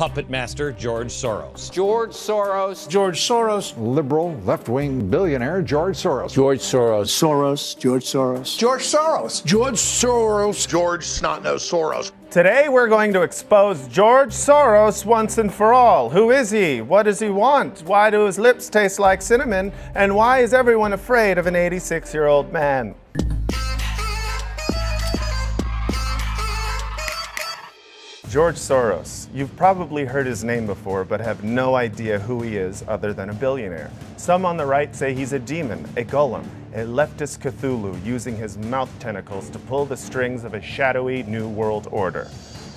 puppet master George Soros. George Soros. George Soros. Liberal, left-wing billionaire George Soros. George Soros. Soros. George Soros. George Soros. George Soros. George Snot-Nosed Soros. Today we're going to expose George Soros once and for all. Who is he? What does he want? Why do his lips taste like cinnamon? And why is everyone afraid of an 86-year-old man? George Soros. You've probably heard his name before, but have no idea who he is other than a billionaire. Some on the right say he's a demon, a golem, a leftist Cthulhu using his mouth tentacles to pull the strings of a shadowy new world order.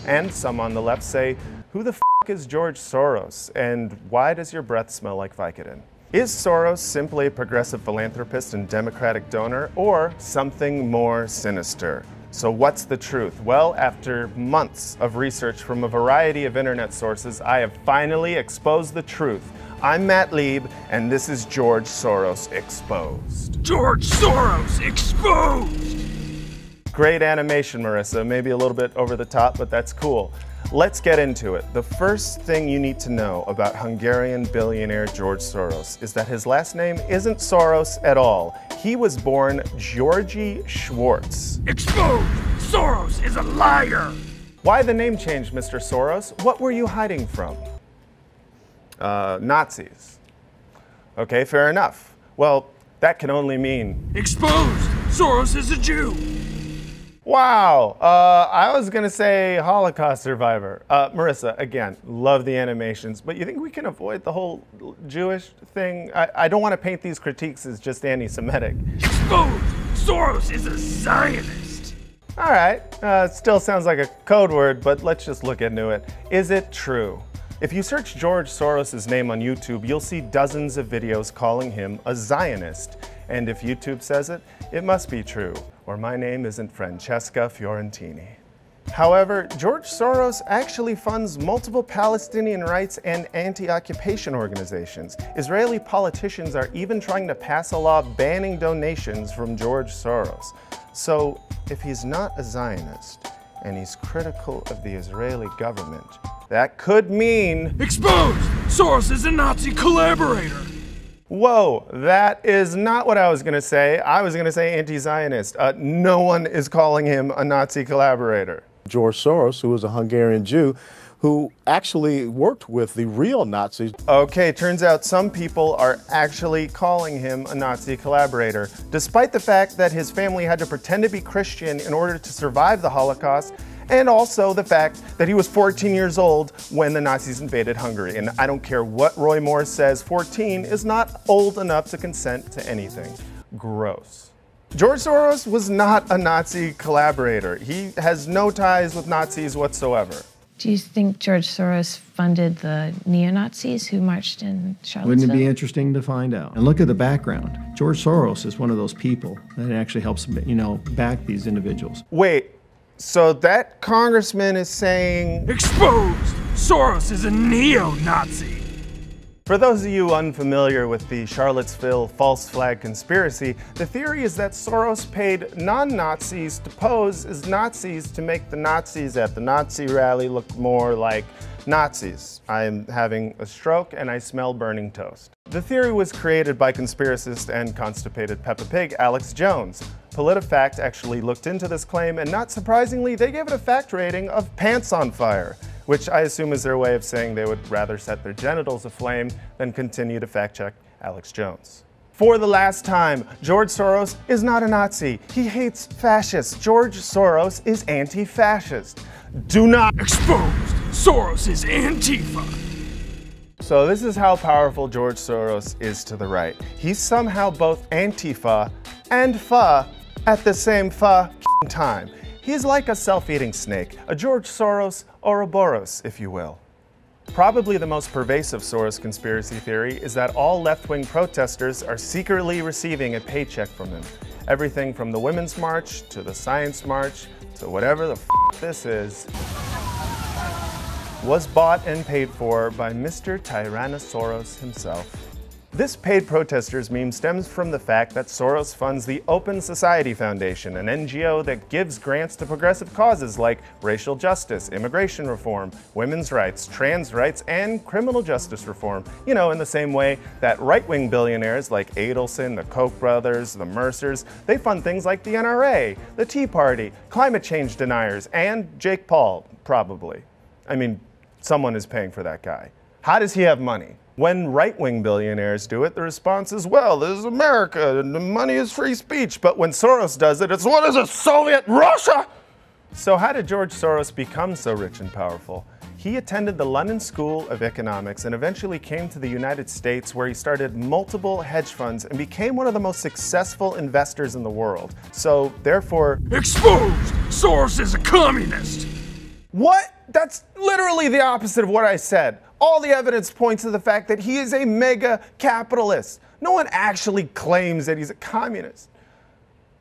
And some on the left say, who the f*** is George Soros, and why does your breath smell like Vicodin? Is Soros simply a progressive philanthropist and democratic donor, or something more sinister? So what's the truth? Well, after months of research from a variety of internet sources, I have finally exposed the truth. I'm Matt Lieb, and this is George Soros Exposed. George Soros Exposed! Great animation, Marissa. Maybe a little bit over the top, but that's cool. Let's get into it. The first thing you need to know about Hungarian billionaire George Soros is that his last name isn't Soros at all. He was born Georgy Schwartz. Exposed! Soros is a liar! Why the name change, Mr. Soros? What were you hiding from? Nazis. Okay, fair enough. Well, that can only mean... Exposed! Soros is a Jew! Wow, I was gonna say Holocaust survivor. Marissa, again, love the animations, but you think we can avoid the whole Jewish thing? I don't want to paint these critiques as just anti-Semitic. Exposed! Soros is a Zionist! All right, still sounds like a code word, but let's just look into it. Is it true? If you search George Soros' name on YouTube, you'll see dozens of videos calling him a Zionist. And if YouTube says it, it must be true, or my name isn't Francesca Fiorentini. However, George Soros actually funds multiple Palestinian rights and anti-occupation organizations. Israeli politicians are even trying to pass a law banning donations from George Soros. So, if he's not a Zionist, and he's critical of the Israeli government, that could mean... Exposed! Soros is a Nazi collaborator! Whoa, that is not what I was gonna say. I was gonna say anti-Zionist. No one is calling him a Nazi collaborator. George Soros, who was a Hungarian Jew, who actually worked with the real Nazis. Okay, turns out some people are actually calling him a Nazi collaborator, despite the fact that his family had to pretend to be Christian in order to survive the Holocaust, and also the fact that he was 14 years old when the Nazis invaded Hungary. And I don't care what Roy Moore says, 14 is not old enough to consent to anything. Gross. George Soros was not a Nazi collaborator. He has no ties with Nazis whatsoever. Do you think George Soros funded the neo-Nazis who marched in Charlottesville? Wouldn't it be interesting to find out? And look at the background. George Soros is one of those people that actually helps, back these individuals. Wait. So that congressman is saying... Exposed! Soros is a neo-Nazi! For those of you unfamiliar with the Charlottesville false flag conspiracy, the theory is that Soros paid non-Nazis to pose as Nazis to make the Nazis at the Nazi rally look more like Nazis. I'm having a stroke and I smell burning toast. The theory was created by conspiracist and constipated Peppa Pig Alex Jones. PolitiFact actually looked into this claim, and not surprisingly, they gave it a fact rating of pants on fire, which I assume is their way of saying they would rather set their genitals aflame than continue to fact check Alex Jones. For the last time, George Soros is not a Nazi. He hates fascists. George Soros is anti-fascist. Do not... Exposed! Soros is Antifa! So this is how powerful George Soros is to the right. He's somehow both Antifa and fa at the same time. He's like a self-eating snake, a George Soros Ouroboros, if you will. Probably the most pervasive Soros conspiracy theory is that all left-wing protesters are secretly receiving a paycheck from him. Everything from the Women's March to the Science March to whatever the this is was bought and paid for by Mr. Tyrannosaurus himself. This paid protesters meme stems from the fact that Soros funds the Open Society Foundation, an NGO that gives grants to progressive causes like racial justice, immigration reform, women's rights, trans rights, and criminal justice reform. You know, in the same way that right-wing billionaires like Adelson, the Koch brothers, the Mercers, they fund things like the NRA, the Tea Party, climate change deniers, and Jake Paul, probably. I mean, someone is paying for that guy. How does he have money? When right-wing billionaires do it, the response is, well, this is America, and the money is free speech. But when Soros does it, it's, what is it, Soviet Russia? So how did George Soros become so rich and powerful? He attended the London School of Economics and eventually came to the United States, where he started multiple hedge funds and became one of the most successful investors in the world. So therefore, Exposed! Soros is a communist! what? That's literally the opposite of what I said. All the evidence points to the fact that he is a mega capitalist. No one actually claims that he's a communist,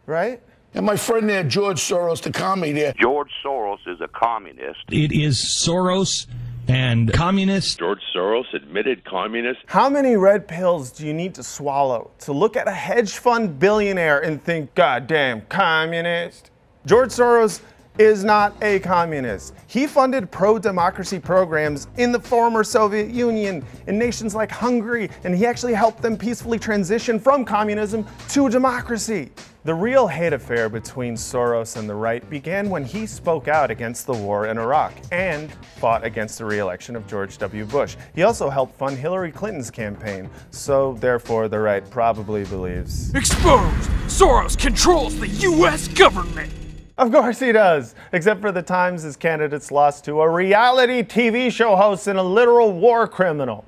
right? And my friend there, George Soros, the commie there. George Soros is a communist. It is Soros and communists. George Soros, admitted communist. How many red pills do you need to swallow to look at a hedge fund billionaire and think, goddamn, communist? George Soros is not a communist. He funded pro-democracy programs in the former Soviet Union, in nations like Hungary, and he actually helped them peacefully transition from communism to democracy. The real hate affair between Soros and the right began when he spoke out against the war in Iraq and fought against the re-election of George W. Bush. He also helped fund Hillary Clinton's campaign, so therefore the right probably believes. Exposed! Soros controls the US government! Of course he does, except for the times his candidates lost to a reality TV show host and a literal war criminal.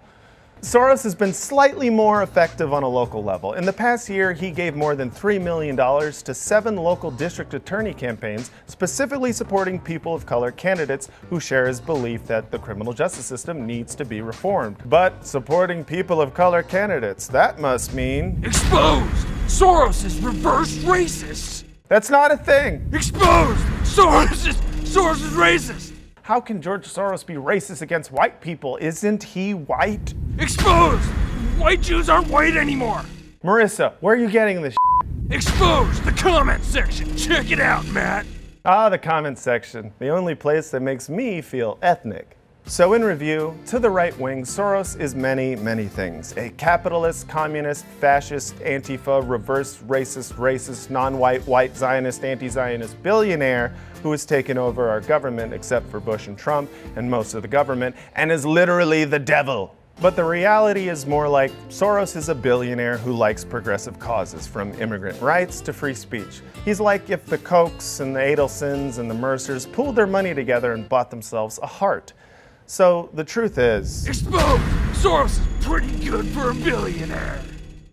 Soros has been slightly more effective on a local level. In the past year, he gave more than $3 million to 7 local district attorney campaigns, specifically supporting people of color candidates who share his belief that the criminal justice system needs to be reformed. But supporting people of color candidates, that must mean... Exposed! Soros is reverse racist! That's not a thing! Exposed! Soros is racist! How can George Soros be racist against white people? Isn't he white? Exposed! White Jews aren't white anymore! Marissa, where are you getting this shit? Exposed! The comment section! Check it out, Matt! Ah, the comment section. The only place that makes me feel ethnic. So in review, to the right wing, Soros is many, many things. A capitalist, communist, fascist, Antifa, reverse racist, non-white, white Zionist, anti-Zionist billionaire who has taken over our government, except for Bush and Trump and most of the government, and is literally the devil. But the reality is more like Soros is a billionaire who likes progressive causes, from immigrant rights to free speech. He's like if the Kochs and the Adelsons and the Mercers pooled their money together and bought themselves a heart. So the truth is... Exposed! Soros is pretty good for a billionaire!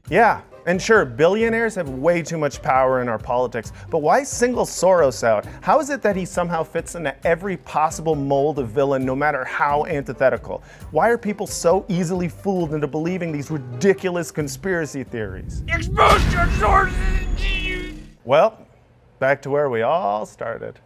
Yeah, and sure, billionaires have way too much power in our politics, but why single Soros out? How is it that he somehow fits into every possible mold of villain, no matter how antithetical? Why are people so easily fooled into believing these ridiculous conspiracy theories? Exposed George Soros! Well, back to where we all started.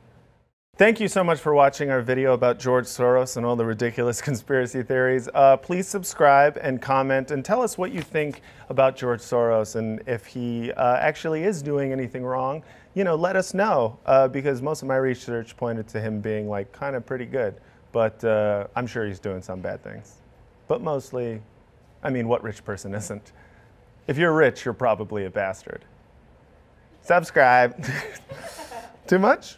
Thank you so much for watching our video about George Soros and all the ridiculous conspiracy theories. Please subscribe and comment and tell us what you think about George Soros, and if he actually is doing anything wrong, you know, let us know, because most of my research pointed to him being like kind of pretty good, but I'm sure he's doing some bad things. But mostly, I mean, what rich person isn't? If you're rich, you're probably a bastard. Subscribe. Too much?